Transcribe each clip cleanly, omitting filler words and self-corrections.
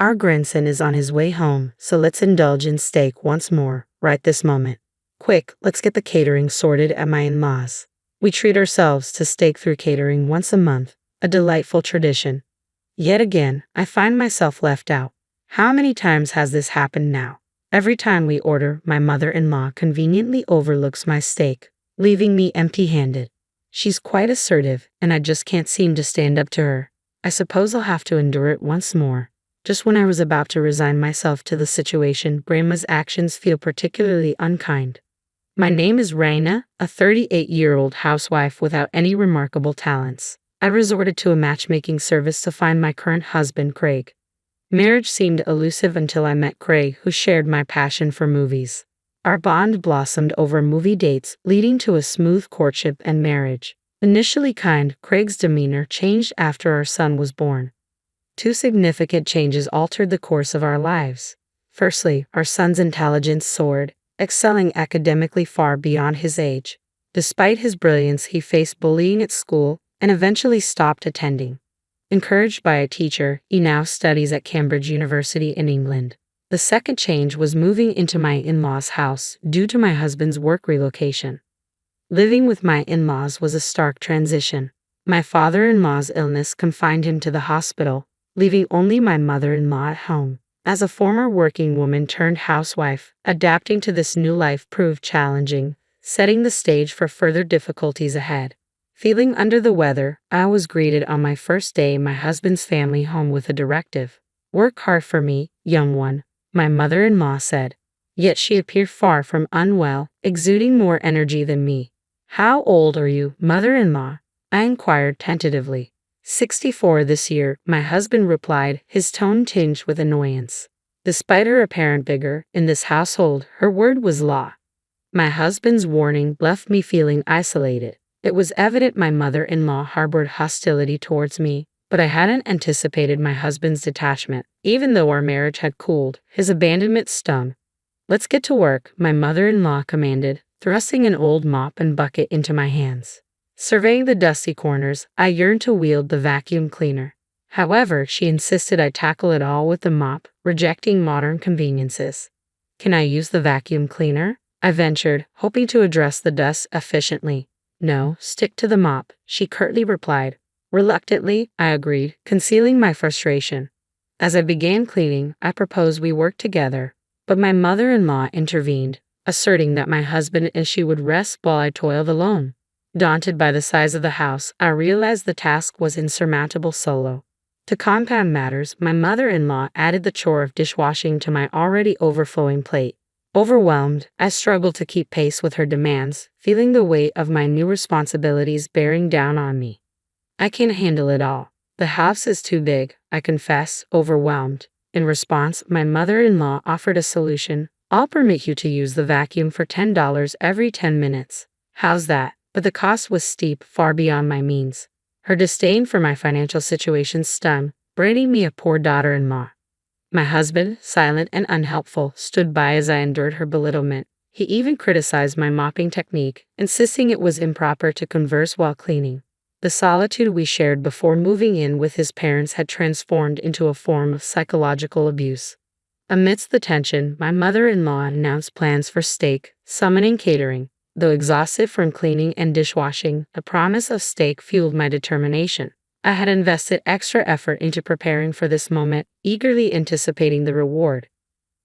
Our grandson is on his way home, so let's indulge in steak once more, right this moment. Quick, let's get the catering sorted at my in-laws. We treat ourselves to steak through catering once a month, a delightful tradition. Yet again, I find myself left out. How many times has this happened now? Every time we order, my mother-in-law conveniently overlooks my steak, leaving me empty-handed. She's quite assertive, and I just can't seem to stand up to her. I suppose I'll have to endure it once more. Just when I was about to resign myself to the situation, Grandma's actions feel particularly unkind. My name is Raina, a 38-year-old housewife without any remarkable talents. I resorted to a matchmaking service to find my current husband, Craig. Marriage seemed elusive until I met Craig, who shared my passion for movies. Our bond blossomed over movie dates, leading to a smooth courtship and marriage. Initially kind, Craig's demeanor changed after our son was born. Two significant changes altered the course of our lives. Firstly, our son's intelligence soared, excelling academically far beyond his age. Despite his brilliance, he faced bullying at school and eventually stopped attending. Encouraged by a teacher, he now studies at Cambridge University in England. The second change was moving into my in-laws' house due to my husband's work relocation. Living with my in-laws was a stark transition. My father-in-law's illness confined him to the hospital, leaving only my mother-in-law at home. As a former working woman turned housewife, adapting to this new life proved challenging, setting the stage for further difficulties ahead. Feeling under the weather, I was greeted on my first day in my husband's family home with a directive. "Work hard for me, young one," my mother-in-law said. Yet she appeared far from unwell, exuding more energy than me. "How old are you, mother-in-law?" I inquired tentatively. 64 this year, my husband replied, his tone tinged with annoyance. Despite her apparent vigor, in this household, her word was law. My husband's warning left me feeling isolated. It was evident my mother-in-law harbored hostility towards me, but I hadn't anticipated my husband's detachment. Even though our marriage had cooled, his abandonment stung. "Let's get to work," my mother-in-law commanded, thrusting an old mop and bucket into my hands. Surveying the dusty corners, I yearned to wield the vacuum cleaner. However, she insisted I tackle it all with the mop, rejecting modern conveniences. "Can I use the vacuum cleaner?" I ventured, hoping to address the dust efficiently. "No, stick to the mop," she curtly replied. Reluctantly, I agreed, concealing my frustration. As I began cleaning, I proposed we work together, but my mother-in-law intervened, asserting that my husband and she would rest while I toiled alone. Daunted by the size of the house, I realized the task was insurmountable solo. To compound matters, my mother-in-law added the chore of dishwashing to my already overflowing plate. Overwhelmed, I struggled to keep pace with her demands, feeling the weight of my new responsibilities bearing down on me. "I can't handle it all. The house is too big," I confessed, overwhelmed. In response, my mother-in-law offered a solution. "I'll permit you to use the vacuum for $10 every 10 minutes. How's that?" But the cost was steep, far beyond my means. Her disdain for my financial situation stung, branding me a poor daughter-in-law. My husband, silent and unhelpful, stood by as I endured her belittlement. He even criticized my mopping technique, insisting it was improper to converse while cleaning. The solitude we shared before moving in with his parents had transformed into a form of psychological abuse. Amidst the tension, my mother-in-law announced plans for steak, summoning catering. Though exhausted from cleaning and dishwashing, the promise of steak fueled my determination. I had invested extra effort into preparing for this moment, eagerly anticipating the reward.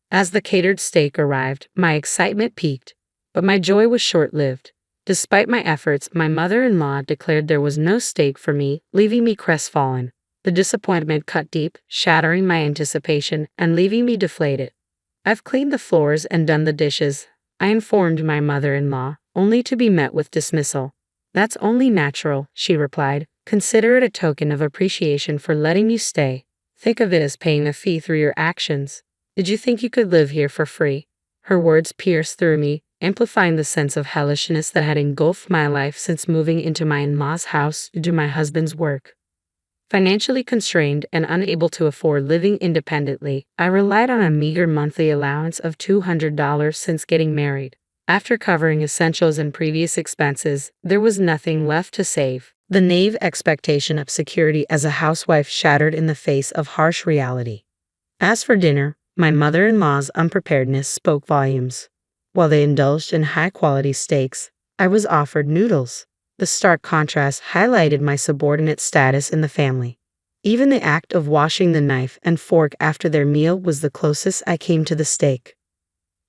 As the catered steak arrived, my excitement peaked, but my joy was short-lived. Despite my efforts, my mother-in-law declared there was no steak for me, leaving me crestfallen. The disappointment cut deep, shattering my anticipation and leaving me deflated. "I've cleaned the floors and done the dishes," I informed my mother-in-law, only to be met with dismissal. "That's only natural," she replied. "Consider it a token of appreciation for letting you stay. Think of it as paying a fee through your actions. Did you think you could live here for free?" Her words pierced through me, amplifying the sense of hellishness that had engulfed my life since moving into my in-laws' house due to my husband's work. Financially constrained and unable to afford living independently, I relied on a meager monthly allowance of $200 since getting married. After covering essentials and previous expenses, there was nothing left to save. The naive expectation of security as a housewife shattered in the face of harsh reality. As for dinner, my mother-in-law's unpreparedness spoke volumes. While they indulged in high-quality steaks, I was offered noodles. The stark contrast highlighted my subordinate status in the family. Even the act of washing the knife and fork after their meal was the closest I came to the steak.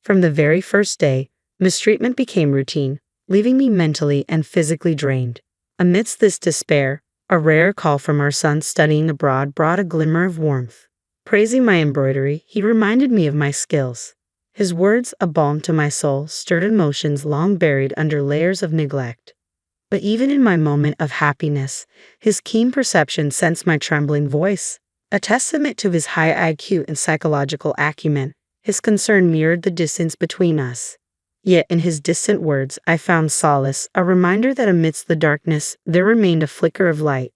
From the very first day, mistreatment became routine, leaving me mentally and physically drained. Amidst this despair, a rare call from our son studying abroad brought a glimmer of warmth. Praising my embroidery, he reminded me of my skills. His words, a balm to my soul, stirred emotions long buried under layers of neglect. But even in my moment of happiness, his keen perception sensed my trembling voice. A testament to his high IQ and psychological acumen, his concern mirrored the distance between us. Yet in his distant words I found solace, a reminder that amidst the darkness there remained a flicker of light.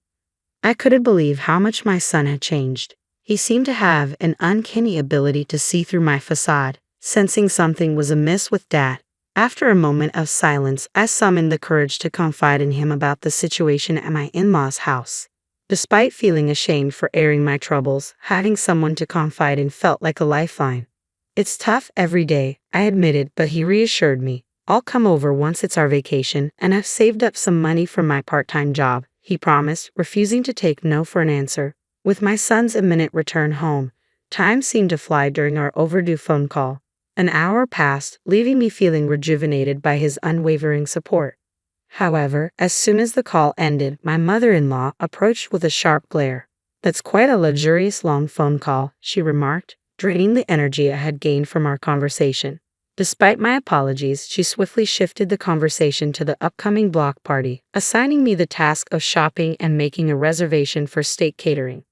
I couldn't believe how much my son had changed. He seemed to have an uncanny ability to see through my facade, sensing something was amiss with Dad. After a moment of silence, I summoned the courage to confide in him about the situation at my in-laws' house. Despite feeling ashamed for airing my troubles, having someone to confide in felt like a lifeline. "It's tough every day," I admitted, but he reassured me. "I'll come over once it's our vacation, and I've saved up some money from my part-time job," he promised, refusing to take no for an answer. With my son's imminent return home, time seemed to fly during our overdue phone call. An hour passed, leaving me feeling rejuvenated by his unwavering support. However, as soon as the call ended, my mother-in-law approached with a sharp glare. "That's quite a luxurious long phone call," she remarked, draining the energy I had gained from our conversation. Despite my apologies, she swiftly shifted the conversation to the upcoming block party, assigning me the task of shopping and making a reservation for steak catering.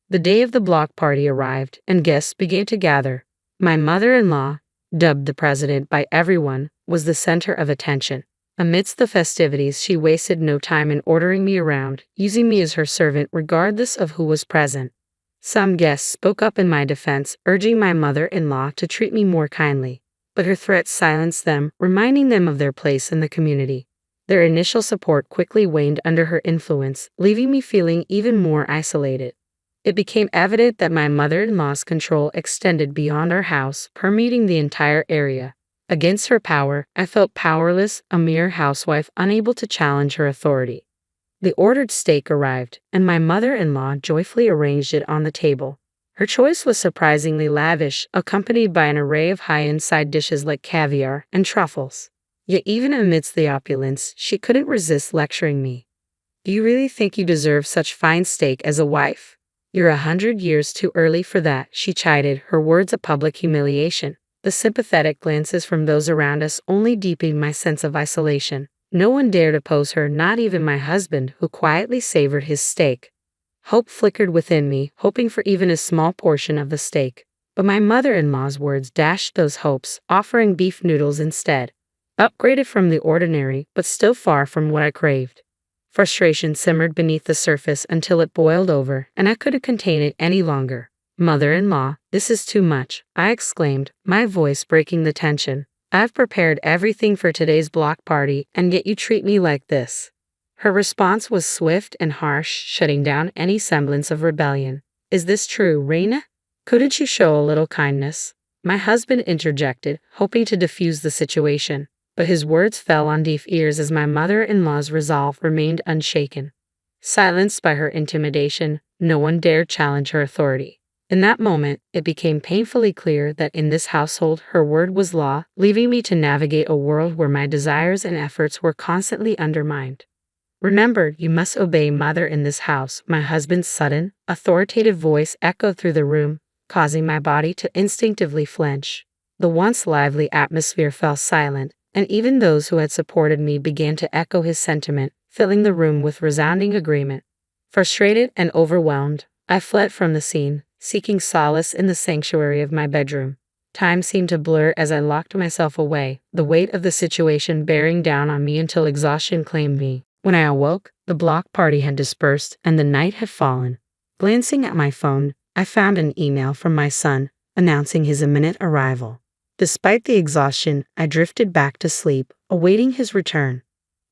The day of the block party arrived, and guests began to gather. My mother-in-law, dubbed the president by everyone, was the center of attention. Amidst the festivities, she wasted no time in ordering me around, using me as her servant regardless of who was present. Some guests spoke up in my defense, urging my mother-in-law to treat me more kindly, but her threats silenced them, reminding them of their place in the community. Their initial support quickly waned under her influence, leaving me feeling even more isolated. It became evident that my mother-in-law's control extended beyond our house, permeating the entire area. Against her power, I felt powerless, a mere housewife unable to challenge her authority. The ordered steak arrived, and my mother-in-law joyfully arranged it on the table. Her choice was surprisingly lavish, accompanied by an array of high-end side dishes like caviar and truffles. Yet even amidst the opulence, she couldn't resist lecturing me. "Do you really think you deserve such fine steak as a wife? You're 100 years too early for that," she chided, her words a public humiliation. The sympathetic glances from those around us only deepened my sense of isolation. No one dared oppose her, not even my husband, who quietly savored his steak. Hope flickered within me, hoping for even a small portion of the steak. But my mother-in-law's words dashed those hopes, offering beef noodles instead. Upgraded from the ordinary, but still far from what I craved. Frustration simmered beneath the surface until it boiled over, and I couldn't contain it any longer. "Mother-in-law, this is too much," I exclaimed, my voice breaking the tension. "I've prepared everything for today's block party, and yet you treat me like this." Her response was swift and harsh, shutting down any semblance of rebellion. "Is this true, Reina? Couldn't you show a little kindness?" My husband interjected, hoping to defuse the situation. But his words fell on deaf ears as my mother-in-law's resolve remained unshaken. Silenced by her intimidation, no one dared challenge her authority. In that moment, it became painfully clear that in this household her word was law, leaving me to navigate a world where my desires and efforts were constantly undermined. "Remember, you must obey mother in this house," my husband's sudden, authoritative voice echoed through the room, causing my body to instinctively flinch. The once lively atmosphere fell silent, and even those who had supported me began to echo his sentiment, filling the room with resounding agreement. Frustrated and overwhelmed, I fled from the scene, seeking solace in the sanctuary of my bedroom. Time seemed to blur as I locked myself away, the weight of the situation bearing down on me until exhaustion claimed me. When I awoke, the block party had dispersed and the night had fallen. Glancing at my phone, I found an email from my son, announcing his imminent arrival. Despite the exhaustion, I drifted back to sleep, awaiting his return.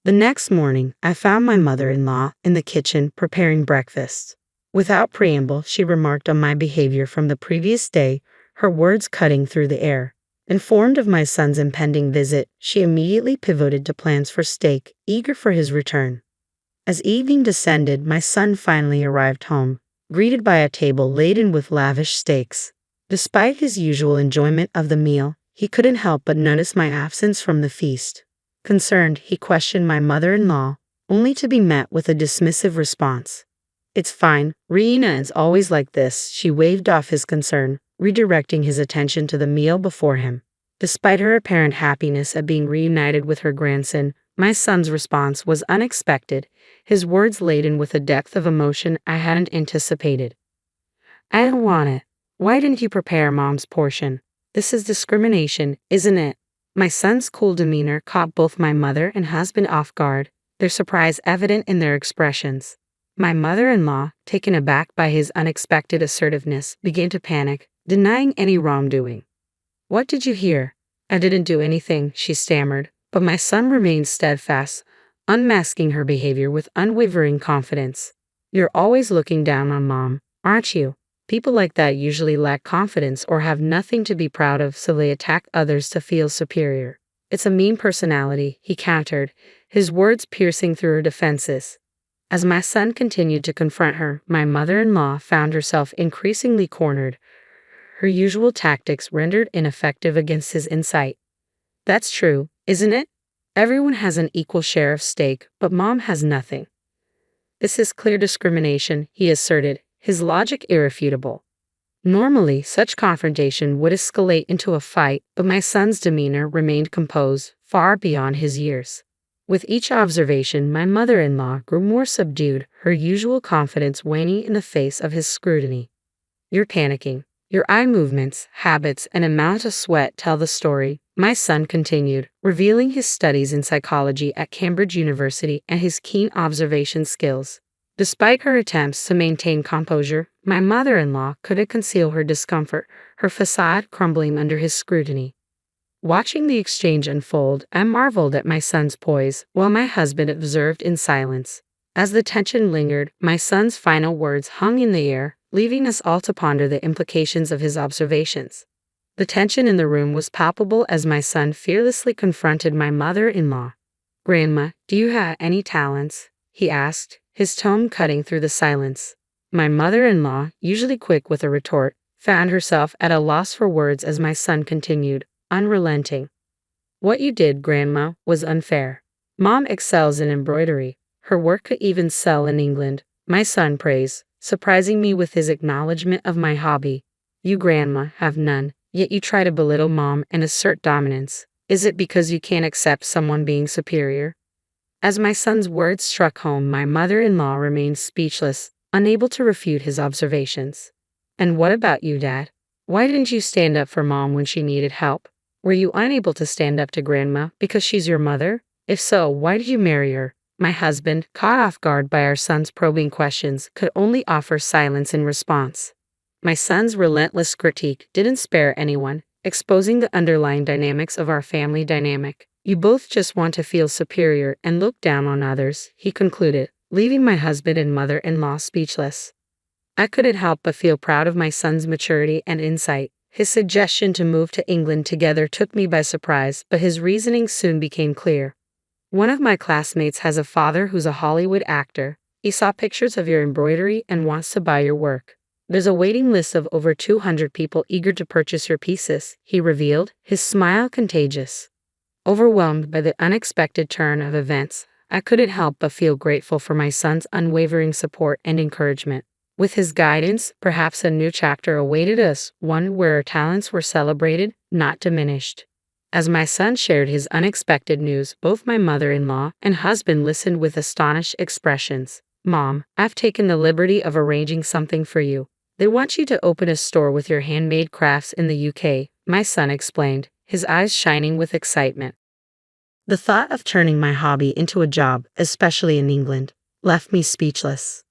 The next morning, I found my mother-in-law in the kitchen preparing breakfast. Without preamble, she remarked on my behavior from the previous day, her words cutting through the air. Informed of my son's impending visit, she immediately pivoted to plans for steak, eager for his return. As evening descended, my son finally arrived home, greeted by a table laden with lavish steaks. Despite his usual enjoyment of the meal, he couldn't help but notice my absence from the feast. Concerned, he questioned my mother-in-law, only to be met with a dismissive response. "It's fine, Rihanna is always like this," she waved off his concern, redirecting his attention to the meal before him. Despite her apparent happiness at being reunited with her grandson, my son's response was unexpected, his words laden with a depth of emotion I hadn't anticipated. "I don't want it. Why didn't you prepare Mom's portion? This is discrimination, isn't it?" My son's cool demeanor caught both my mother and husband off guard, their surprise evident in their expressions. My mother-in-law, taken aback by his unexpected assertiveness, began to panic, denying any wrongdoing. "What did you hear?" "I didn't do anything," she stammered, but my son remained steadfast, unmasking her behavior with unwavering confidence. "You're always looking down on Mom, aren't you? People like that usually lack confidence or have nothing to be proud of, so they attack others to feel superior. It's a mean personality," he countered, his words piercing through her defenses. As my son continued to confront her, my mother-in-law found herself increasingly cornered, her usual tactics rendered ineffective against his insight. "That's true, isn't it? Everyone has an equal share of steak, but Mom has nothing." "This is clear discrimination," he asserted, his logic irrefutable. Normally, such confrontation would escalate into a fight, but my son's demeanor remained composed, far beyond his years. With each observation, my mother-in-law grew more subdued, her usual confidence waning in the face of his scrutiny. "You're panicking. Your eye movements, habits, and amount of sweat tell the story," my son continued, revealing his studies in psychology at Cambridge University and his keen observation skills. Despite her attempts to maintain composure, my mother-in-law couldn't conceal her discomfort, her facade crumbling under his scrutiny. Watching the exchange unfold, I marveled at my son's poise, while my husband observed in silence. As the tension lingered, my son's final words hung in the air, leaving us all to ponder the implications of his observations. The tension in the room was palpable as my son fearlessly confronted my mother-in-law. "Grandma, do you have any talents?" he asked, his tone cutting through the silence. My mother-in-law, usually quick with a retort, found herself at a loss for words as my son continued, unrelenting. "What you did, Grandma, was unfair. Mom excels in embroidery. Her work could even sell in England," my son praised, surprising me with his acknowledgement of my hobby. "You, Grandma, have none, yet you try to belittle Mom and assert dominance. Is it because you can't accept someone being superior?" As my son's words struck home, my mother-in-law remained speechless, unable to refute his observations. "And what about you, Dad? Why didn't you stand up for Mom when she needed help? Were you unable to stand up to Grandma because she's your mother? If so, why did you marry her?" My husband, caught off guard by our son's probing questions, could only offer silence in response. My son's relentless critique didn't spare anyone, exposing the underlying dynamics of our family dynamic. "You both just want to feel superior and look down on others," he concluded, leaving my husband and mother-in-law speechless. I couldn't help but feel proud of my son's maturity and insight. His suggestion to move to England together took me by surprise, but his reasoning soon became clear. "One of my classmates has a father who's a Hollywood actor. He saw pictures of your embroidery and wants to buy your work. There's a waiting list of over 200 people eager to purchase your pieces," he revealed, his smile contagious. Overwhelmed by the unexpected turn of events, I couldn't help but feel grateful for my son's unwavering support and encouragement. With his guidance, perhaps a new chapter awaited us, one where our talents were celebrated, not diminished. As my son shared his unexpected news, both my mother-in-law and husband listened with astonished expressions. "Mom, I've taken the liberty of arranging something for you. They want you to open a store with your handmade crafts in the UK," my son explained, his eyes shining with excitement. The thought of turning my hobby into a job, especially in England, left me speechless.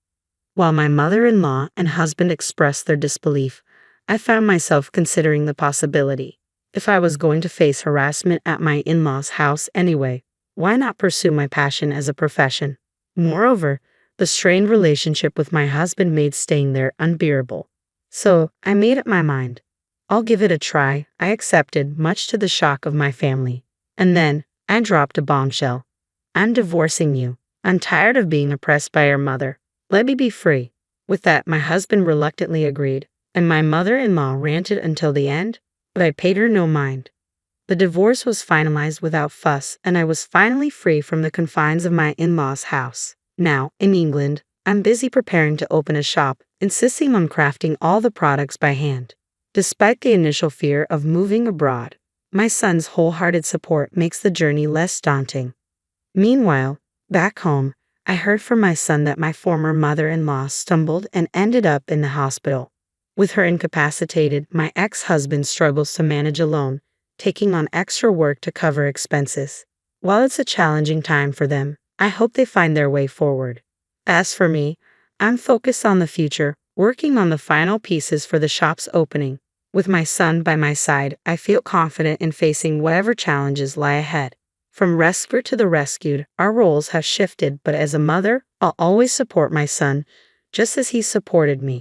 While my mother-in-law and husband expressed their disbelief, I found myself considering the possibility. If I was going to face harassment at my in-laws' house anyway, why not pursue my passion as a profession? Moreover, The strained relationship with my husband made staying there unbearable. So, I made up my mind. I'll give it a try. I accepted, much to the shock of my family. And then, I dropped a bombshell. I'm divorcing you. I'm tired of being oppressed by your mother. Let me be free. With that, my husband reluctantly agreed, and my mother-in-law ranted until the end, but I paid her no mind. The divorce was finalized without fuss, and I was finally free from the confines of my in-laws' house. Now, in England, I'm busy preparing to open a shop, insisting on crafting all the products by hand. Despite the initial fear of moving abroad, my son's wholehearted support makes the journey less daunting. Meanwhile, back home, I heard from my son that my former mother-in-law stumbled and ended up in the hospital. With her incapacitated, my ex-husband struggles to manage alone, taking on extra work to cover expenses. While it's a challenging time for them, I hope they find their way forward. As for me, I'm focused on the future, working on the final pieces for the shop's opening. With my son by my side, I feel confident in facing whatever challenges lie ahead. From rescuer to the rescued, our roles have shifted, but as a mother, I'll always support my son, just as he supported me.